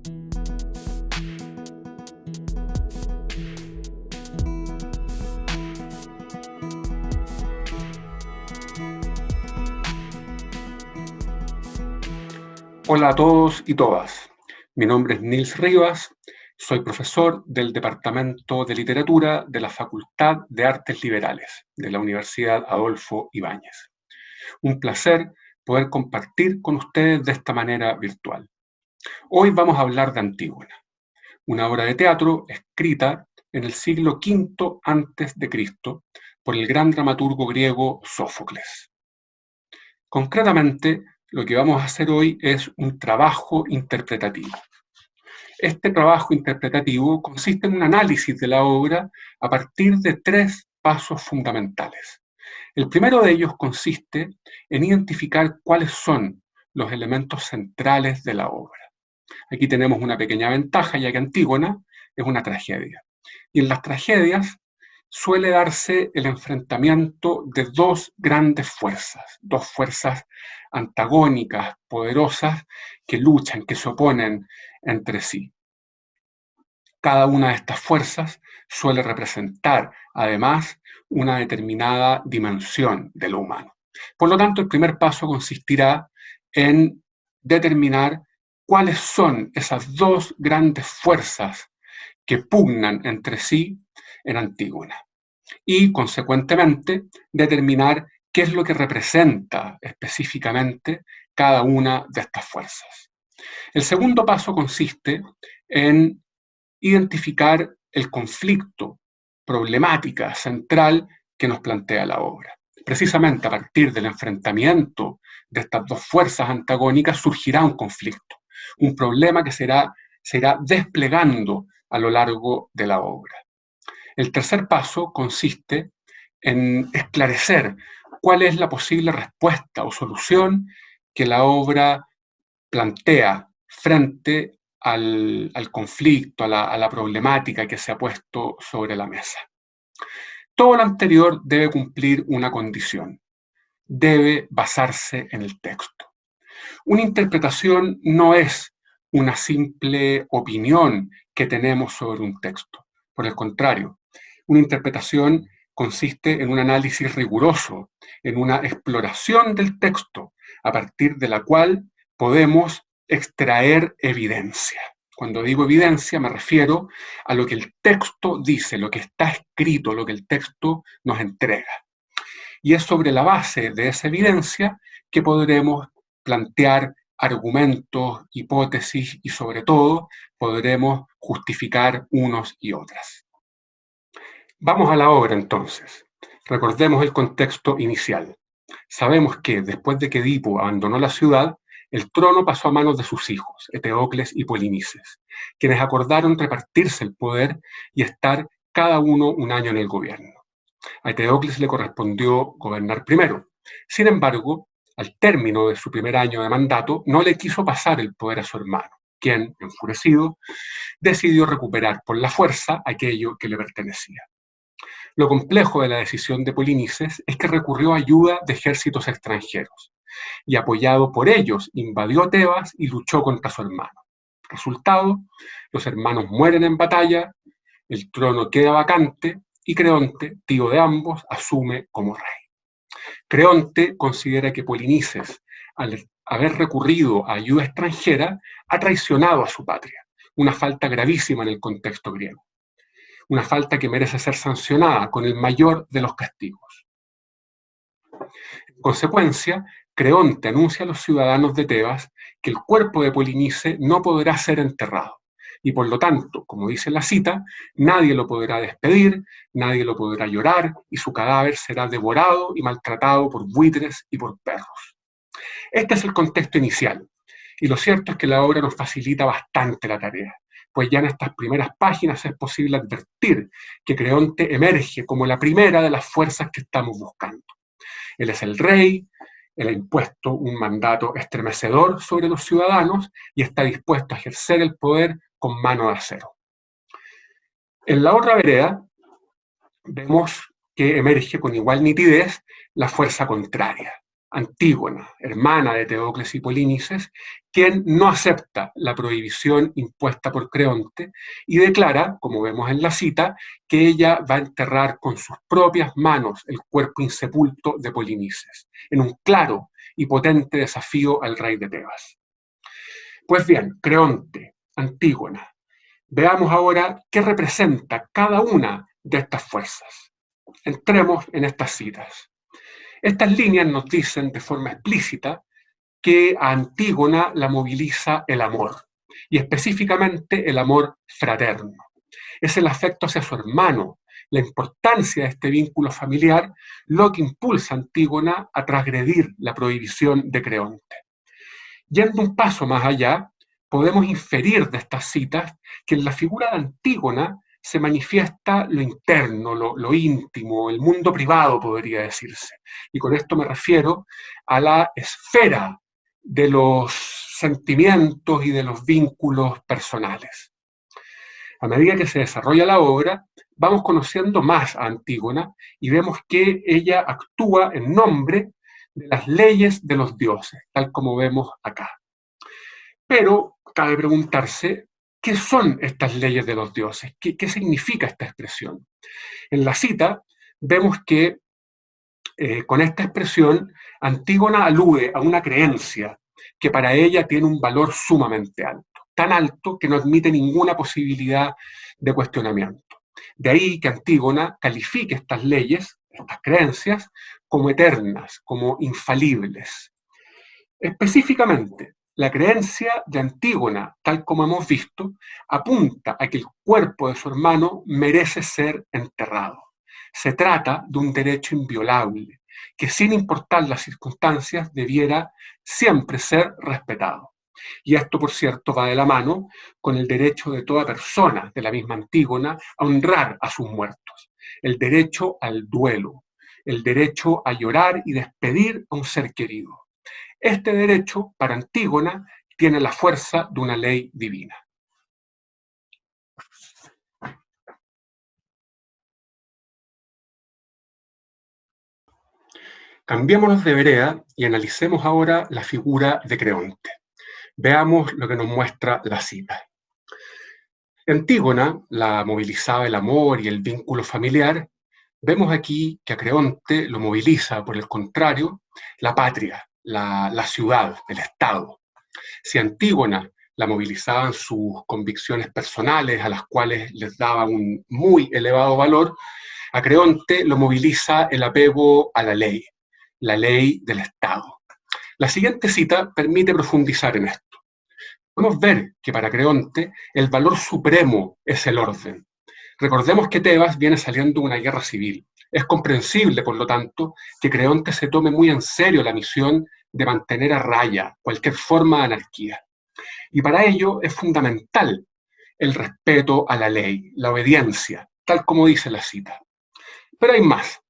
Hola a todos y todas. Mi nombre es Nils Rivas, soy profesor del Departamento de Literatura de la Facultad de Artes Liberales de la Universidad Adolfo Ibáñez. Un placer poder compartir con ustedes de esta manera virtual. Hoy vamos a hablar de Antígona, una obra de teatro escrita en el siglo V a.C. por el gran dramaturgo griego Sófocles. Concretamente, lo que vamos a hacer hoy es un trabajo interpretativo. Este trabajo interpretativo consiste en un análisis de la obra a partir de 3 pasos fundamentales. El primero de ellos consiste en identificar cuáles son los elementos centrales de la obra. Aquí tenemos una pequeña ventaja, ya que Antígona es una tragedia. Y en las tragedias suele darse el enfrentamiento de dos fuerzas antagónicas, poderosas, que luchan, que se oponen entre sí. Cada una de estas fuerzas suele representar, además, una determinada dimensión de lo humano. Por lo tanto, el primer paso consistirá en determinar cuáles son esas dos grandes fuerzas que pugnan entre sí en Antígona y, consecuentemente, determinar qué es lo que representa específicamente cada una de estas fuerzas. El segundo paso consiste en identificar el conflicto, problemática central que nos plantea la obra. Precisamente a partir del enfrentamiento de estas dos fuerzas antagónicas surgirá un conflicto, un problema que se irá desplegando a lo largo de la obra. El tercer paso consiste en esclarecer cuál es la posible respuesta o solución que la obra plantea frente al conflicto, a la problemática que se ha puesto sobre la mesa. Todo lo anterior debe cumplir una condición: debe basarse en el texto. Una interpretación no es una simple opinión que tenemos sobre un texto. Por el contrario, una interpretación consiste en un análisis riguroso, en una exploración del texto, a partir de la cual podemos extraer evidencia. Cuando digo evidencia me refiero a lo que el texto dice, lo que está escrito, lo que el texto nos entrega. Y es sobre la base de esa evidencia que podremos plantear argumentos, hipótesis y, sobre todo, podremos justificar unos y otras. Vamos a la obra entonces. Recordemos el contexto inicial. Sabemos que después de que Edipo abandonó la ciudad, el trono pasó a manos de sus hijos, Eteocles y Polinices, quienes acordaron repartirse el poder y estar cada uno un año en el gobierno. A Eteocles le correspondió gobernar primero. Sin embargo, al término de su primer año de mandato, no le quiso pasar el poder a su hermano, quien, enfurecido, decidió recuperar por la fuerza aquello que le pertenecía. Lo complejo de la decisión de Polinices es que recurrió a ayuda de ejércitos extranjeros y, apoyado por ellos, invadió Tebas y luchó contra su hermano. Resultado: los hermanos mueren en batalla, el trono queda vacante y Creonte, tío de ambos, asume como rey. Creonte considera que Polinices, al haber recurrido a ayuda extranjera, ha traicionado a su patria, una falta gravísima en el contexto griego, una falta que merece ser sancionada con el mayor de los castigos. En consecuencia, Creonte anuncia a los ciudadanos de Tebas que el cuerpo de Polinice no podrá ser enterrado, y por lo tanto, como dice la cita, nadie lo podrá despedir, nadie lo podrá llorar, y su cadáver será devorado y maltratado por buitres y por perros. Este es el contexto inicial, y lo cierto es que la obra nos facilita bastante la tarea, pues ya en estas primeras páginas es posible advertir que Creonte emerge como la primera de las fuerzas que estamos buscando. Él es el rey, él ha impuesto un mandato estremecedor sobre los ciudadanos y está dispuesto a ejercer el poder con mano de acero. En la otra vereda vemos que emerge con igual nitidez la fuerza contraria, Antígona, hermana de Teocles y Polínices, quien no acepta la prohibición impuesta por Creonte y declara, como vemos en la cita, que ella va a enterrar con sus propias manos el cuerpo insepulto de Polinices, en un claro y potente desafío al rey de Tebas. Pues bien, Creonte, Antígona, veamos ahora qué representa cada una de estas fuerzas. Entremos en estas citas. Estas líneas nos dicen de forma explícita que a Antígona la moviliza el amor, y específicamente el amor fraterno. Es el afecto hacia su hermano, la importancia de este vínculo familiar, lo que impulsa a Antígona a transgredir la prohibición de Creonte. Yendo un paso más allá, podemos inferir de estas citas que en la figura de Antígona se manifiesta lo interno, lo íntimo, el mundo privado, podría decirse. Y con esto me refiero a la esfera de los sentimientos y de los vínculos personales. A medida que se desarrolla la obra, vamos conociendo más a Antígona y vemos que ella actúa en nombre de las leyes de los dioses, tal como vemos acá. Pero cabe preguntarse, ¿qué son estas leyes de los dioses? ¿Qué significa esta expresión? En la cita vemos que con esta expresión Antígona alude a una creencia que para ella tiene un valor sumamente alto, tan alto que no admite ninguna posibilidad de cuestionamiento. De ahí que Antígona califique estas leyes, estas creencias, como eternas, como infalibles. Específicamente, la creencia de Antígona, tal como hemos visto, apunta a que el cuerpo de su hermano merece ser enterrado. Se trata de un derecho inviolable, que sin importar las circunstancias debiera siempre ser respetado. Y esto, por cierto, va de la mano con el derecho de toda persona de la misma Antígona a honrar a sus muertos, el derecho al duelo, el derecho a llorar y despedir a un ser querido. Este derecho, para Antígona, tiene la fuerza de una ley divina. Cambiémonos de vereda y analicemos ahora la figura de Creonte. Veamos lo que nos muestra la cita. Antígona, la movilizaba el amor y el vínculo familiar. Vemos aquí que a Creonte lo moviliza, por el contrario, la patria, la ciudad, el Estado. Si Antígona la movilizaban sus convicciones personales, a las cuales les daba un muy elevado valor, a Creonte lo moviliza el apego a la ley del Estado. La siguiente cita permite profundizar en esto. Podemos ver que para Creonte el valor supremo es el orden. Recordemos que Tebas viene saliendo de una guerra civil. Es comprensible, por lo tanto, que Creonte se tome muy en serio la misión de mantener a raya cualquier forma de anarquía. Y para ello es fundamental el respeto a la ley, la obediencia, tal como dice la cita. Pero hay más.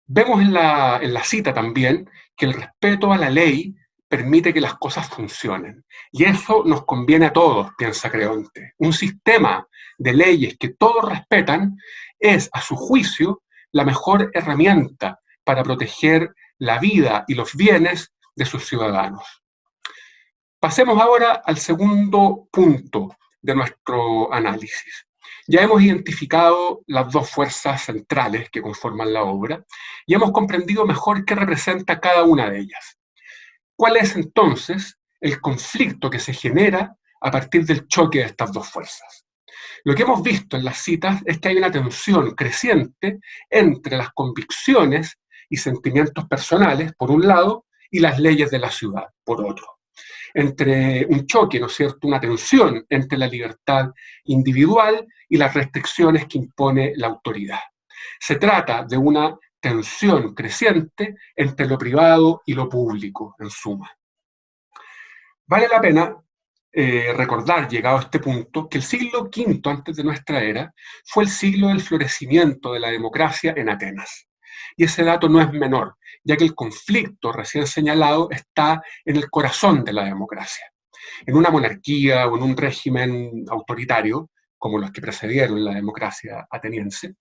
Vemos en la cita también que el respeto a la ley permite que las cosas funcionen. Y eso nos conviene a todos, piensa Creonte. Un sistema de leyes que todos respetan es, a su juicio, la mejor herramienta para proteger la vida y los bienes de sus ciudadanos. Pasemos ahora al segundo punto de nuestro análisis. Ya hemos identificado las dos fuerzas centrales que conforman la obra y hemos comprendido mejor qué representa cada una de ellas. ¿Cuál es entonces el conflicto que se genera a partir del choque de estas dos fuerzas? Lo que hemos visto en las citas es que hay una tensión creciente entre las convicciones y sentimientos personales, por un lado, y las leyes de la ciudad, por otro. Entre un choque, ¿no es cierto?, una tensión entre la libertad individual y las restricciones que impone la autoridad. Se trata de una tensión creciente entre lo privado y lo público, en suma. Vale la pena recordar, llegado a este punto, que el siglo V antes de nuestra era fue el siglo del florecimiento de la democracia en Atenas. Y ese dato no es menor, ya que el conflicto recién señalado está en el corazón de la democracia. En una monarquía o en un régimen autoritario, como los que precedieron la democracia ateniense,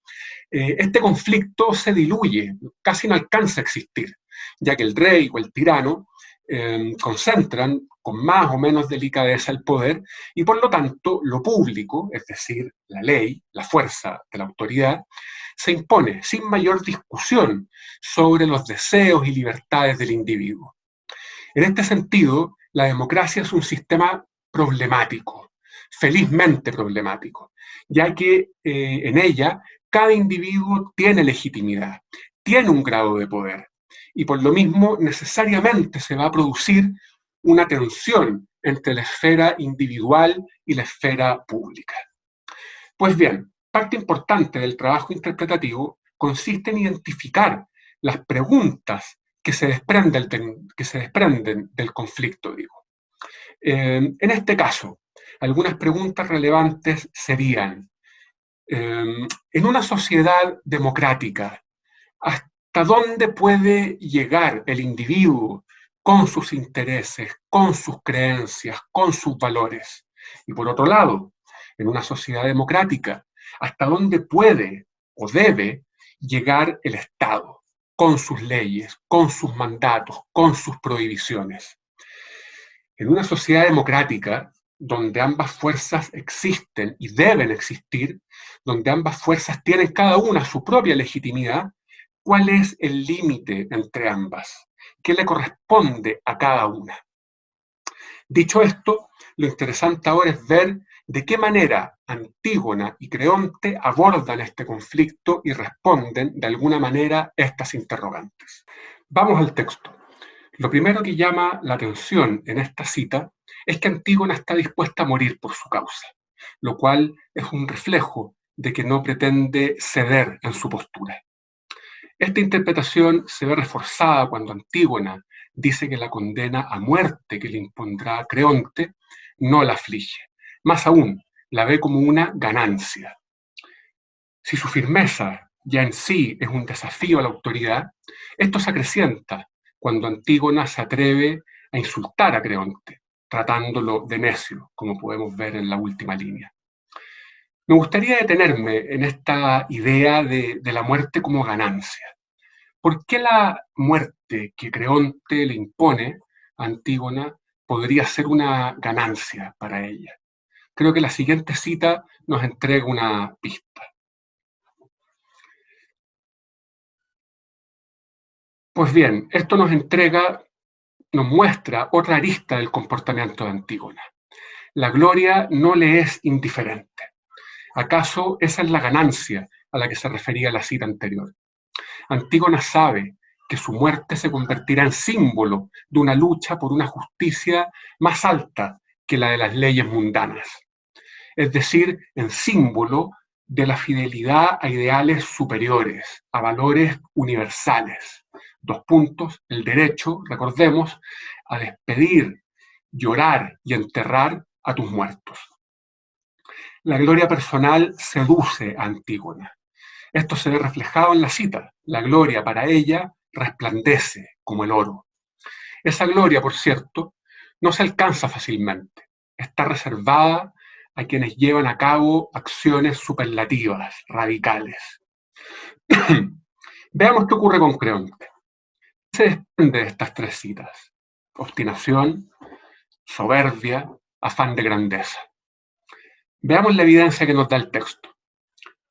este conflicto se diluye, casi no alcanza a existir, ya que el rey o el tirano concentran con más o menos delicadeza el poder y por lo tanto lo público, es decir, la ley, la fuerza de la autoridad, se impone sin mayor discusión sobre los deseos y libertades del individuo. En este sentido, la democracia es un sistema problemático, felizmente problemático, ya que en ella cada individuo tiene legitimidad, tiene un grado de poder, y por lo mismo necesariamente se va a producir una tensión entre la esfera individual y la esfera pública. Pues bien, parte importante del trabajo interpretativo consiste en identificar las preguntas que se desprenden del conflicto, digo. En este caso, algunas preguntas relevantes serían, en una sociedad democrática, ¿hasta dónde puede llegar el individuo con sus intereses, con sus creencias, con sus valores? Y por otro lado, en una sociedad democrática, ¿hasta dónde puede o debe llegar el Estado con sus leyes, con sus mandatos, con sus prohibiciones? En una sociedad democrática, donde ambas fuerzas existen y deben existir, donde ambas fuerzas tienen cada una su propia legitimidad, ¿cuál es el límite entre ambas? ¿Qué le corresponde a cada una? Dicho esto, lo interesante ahora es ver de qué manera Antígona y Creonte abordan este conflicto y responden de alguna manera estas interrogantes. Vamos al texto. Lo primero que llama la atención en esta cita es que Antígona está dispuesta a morir por su causa, lo cual es un reflejo de que no pretende ceder en su postura. Esta interpretación se ve reforzada cuando Antígona dice que la condena a muerte que le impondrá Creonte no la aflige. Más aún, la ve como una ganancia. Si su firmeza ya en sí es un desafío a la autoridad, esto se acrecienta cuando Antígona se atreve a insultar a Creonte, tratándolo de necio, como podemos ver en la última línea. Me gustaría detenerme en esta idea de la muerte como ganancia. ¿Por qué la muerte que Creonte le impone a Antígona podría ser una ganancia para ella? Creo que la siguiente cita nos entrega una pista. Pues bien, esto nos muestra otra arista del comportamiento de Antígona. La gloria no le es indiferente. ¿Acaso esa es la ganancia a la que se refería la cita anterior? Antígona sabe que su muerte se convertirá en símbolo de una lucha por una justicia más alta que la de las leyes mundanas, es decir, en símbolo de la fidelidad a ideales superiores, a valores universales. Dos puntos, el derecho, recordemos, a despedir, llorar y enterrar a tus muertos. La gloria personal seduce a Antígona. Esto se ve reflejado en la cita. La gloria para ella resplandece como el oro. Esa gloria, por cierto, no se alcanza fácilmente. Está reservada a quienes llevan a cabo acciones superlativas, radicales. Veamos qué ocurre con Creonte. ¿Qué se desprende de estas tres citas? Obstinación, soberbia, afán de grandeza. Veamos la evidencia que nos da el texto.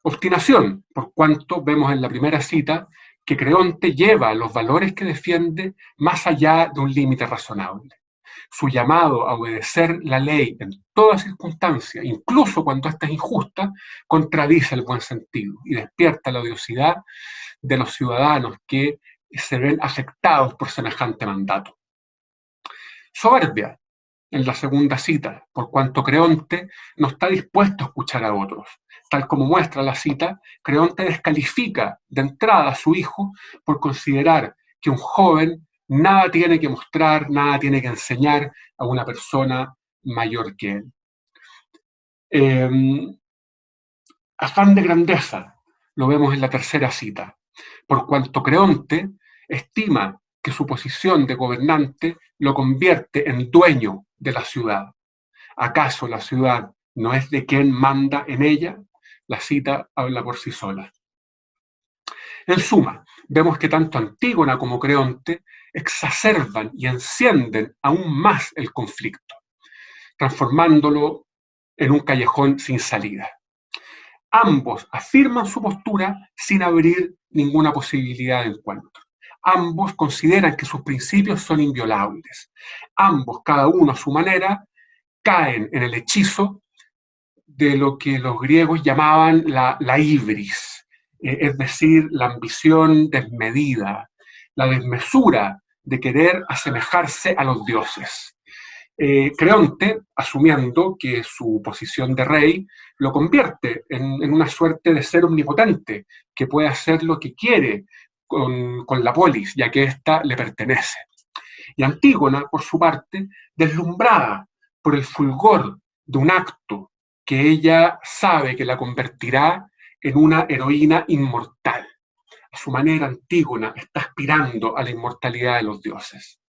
Obstinación, por cuanto vemos en la primera cita que Creonte lleva los valores que defiende más allá de un límite razonable. Su llamado a obedecer la ley en toda circunstancia, incluso cuando ésta es injusta, contradice el buen sentido y despierta la odiosidad de los ciudadanos que se ven afectados por semejante mandato. Soberbia, en la segunda cita, por cuanto Creonte no está dispuesto a escuchar a otros. Tal como muestra la cita, Creonte descalifica de entrada a su hijo por considerar que un joven nada tiene que mostrar, nada tiene que enseñar a una persona mayor que él. Afán de grandeza, lo vemos en la tercera cita, por cuanto Creonte estima que su posición de gobernante lo convierte en dueño de la ciudad. ¿Acaso la ciudad no es de quien manda en ella? La cita habla por sí sola. En suma, vemos que tanto Antígona como Creonte exacerban y encienden aún más el conflicto, transformándolo en un callejón sin salida. Ambos afirman su postura sin abrir ninguna posibilidad de encuentro. Ambos consideran que sus principios son inviolables. Ambos, cada uno a su manera, caen en el hechizo de lo que los griegos llamaban la ibris, es decir, la ambición desmedida, la desmesura de querer asemejarse a los dioses. Creonte, asumiendo que su posición de rey lo convierte en una suerte de ser omnipotente, que puede hacer lo que quiere con la polis, ya que ésta le pertenece. Y Antígona, por su parte, deslumbrada por el fulgor de un acto que ella sabe que la convertirá en una heroína inmortal. A su manera, Antígona está aspirando a la inmortalidad de los dioses.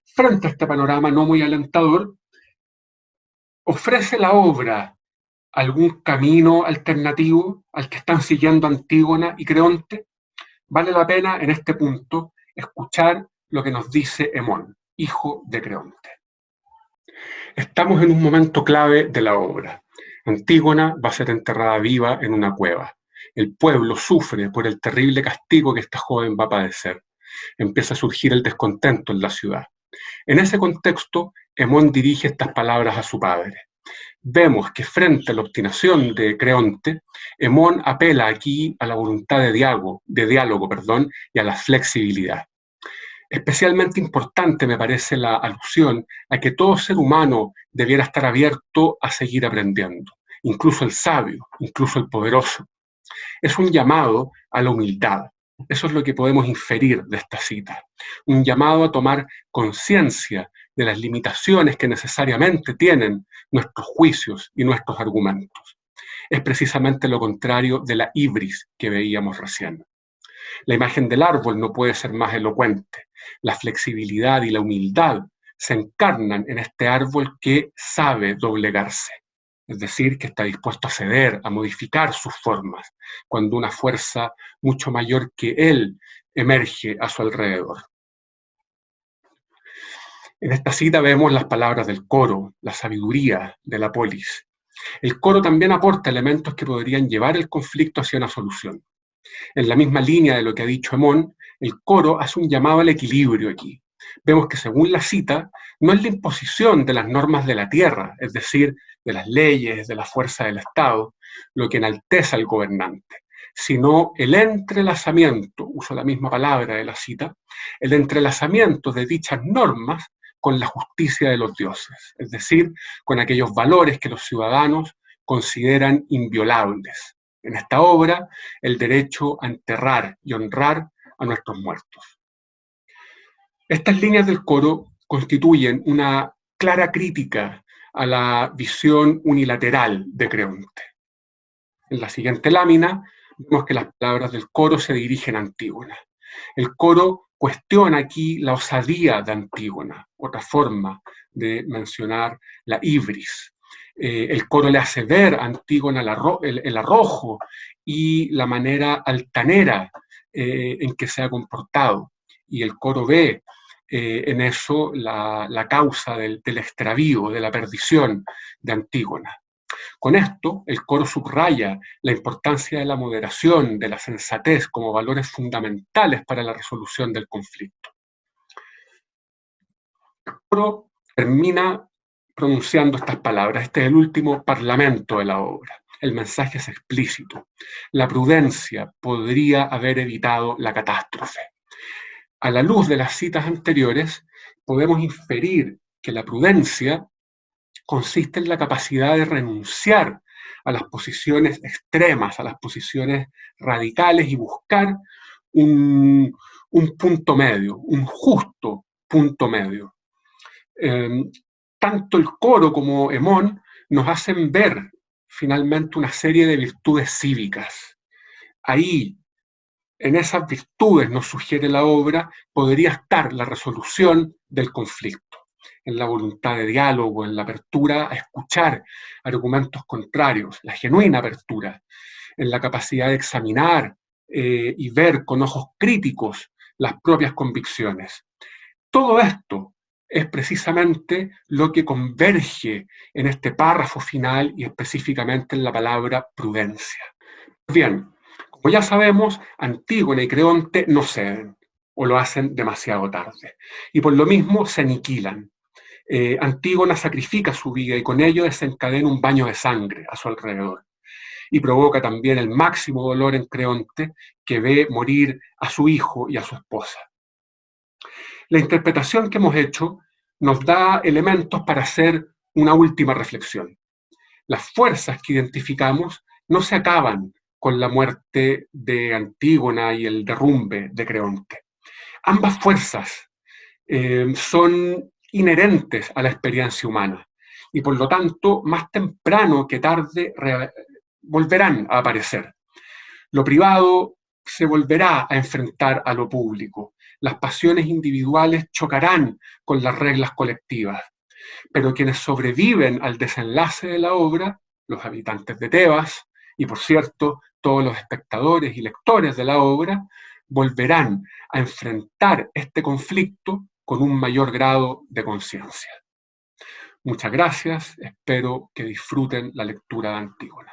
Frente a este panorama no muy alentador, ¿ofrece la obra algún camino alternativo al que están siguiendo Antígona y Creonte? Vale la pena en este punto escuchar lo que nos dice Hemón, hijo de Creonte. Estamos en un momento clave de la obra. Antígona va a ser enterrada viva en una cueva. El pueblo sufre por el terrible castigo que esta joven va a padecer. Empieza a surgir el descontento en la ciudad. En ese contexto, Hemón dirige estas palabras a su padre. Vemos que frente a la obstinación de Creonte, Hemón apela aquí a la voluntad de diálogo, y a la flexibilidad. Especialmente importante me parece la alusión a que todo ser humano debiera estar abierto a seguir aprendiendo, incluso el sabio, incluso el poderoso. Es un llamado a la humildad. Eso es lo que podemos inferir de esta cita. Un llamado a tomar conciencia de las limitaciones que necesariamente tienen nuestros juicios y nuestros argumentos. Es precisamente lo contrario de la ibris que veíamos recién. La imagen del árbol no puede ser más elocuente. La flexibilidad y la humildad se encarnan en este árbol que sabe doblegarse, es decir, que está dispuesto a ceder, a modificar sus formas, cuando una fuerza mucho mayor que él emerge a su alrededor. En esta cita vemos las palabras del coro, la sabiduría de la polis. El coro también aporta elementos que podrían llevar el conflicto hacia una solución. En la misma línea de lo que ha dicho Hemón, el coro hace un llamado al equilibrio aquí. Vemos que según la cita, no es la imposición de las normas de la tierra, es decir, de las leyes, de la fuerza del Estado, lo que enaltece al gobernante, sino el entrelazamiento, uso la misma palabra de la cita, el entrelazamiento de dichas normas con la justicia de los dioses, es decir, con aquellos valores que los ciudadanos consideran inviolables. En esta obra, el derecho a enterrar y honrar a nuestros muertos. Estas líneas del coro constituyen una clara crítica a la visión unilateral de Creonte. En la siguiente lámina vemos que las palabras del coro se dirigen a Antígona. El coro cuestiona aquí la osadía de Antígona, otra forma de mencionar la ibris. El coro le hace ver a Antígona el arrojo y la manera altanera en que se ha comportado. Y el coro ve en eso la causa del extravío, de la perdición de Antígona. Con esto, el coro subraya la importancia de la moderación, de la sensatez como valores fundamentales para la resolución del conflicto. El coro termina pronunciando estas palabras. Este es el último parlamento de la obra. El mensaje es explícito. La prudencia podría haber evitado la catástrofe. A la luz de las citas anteriores, podemos inferir que la prudencia consiste en la capacidad de renunciar a las posiciones extremas, a las posiciones radicales y buscar un punto medio, un justo punto medio. Tanto el coro como Hemón nos hacen ver finalmente una serie de virtudes cívicas. Ahí, en esas virtudes, nos sugiere la obra, podría estar la resolución del conflicto, en la voluntad de diálogo, en la apertura a escuchar argumentos contrarios, la genuina apertura, en la capacidad de examinar y ver con ojos críticos las propias convicciones. Todo esto es precisamente lo que converge en este párrafo final y específicamente en la palabra prudencia. Bien, como ya sabemos, Antígona y Creonte no ceden o lo hacen demasiado tarde y por lo mismo se aniquilan. Antígona sacrifica su vida y con ello desencadena un baño de sangre a su alrededor y provoca también el máximo dolor en Creonte, que ve morir a su hijo y a su esposa. La interpretación que hemos hecho nos da elementos para hacer una última reflexión. Las fuerzas que identificamos no se acaban con la muerte de Antígona y el derrumbe de Creonte. Ambas fuerzas son inherentes a la experiencia humana y por lo tanto más temprano que tarde volverán a aparecer. Lo privado se volverá a enfrentar a lo público. Las pasiones individuales chocarán con las reglas colectivas, pero quienes sobreviven al desenlace de la obra, los habitantes de Tebas, y por cierto, todos los espectadores y lectores de la obra, volverán a enfrentar este conflicto con un mayor grado de conciencia. Muchas gracias, espero que disfruten la lectura de Antígona.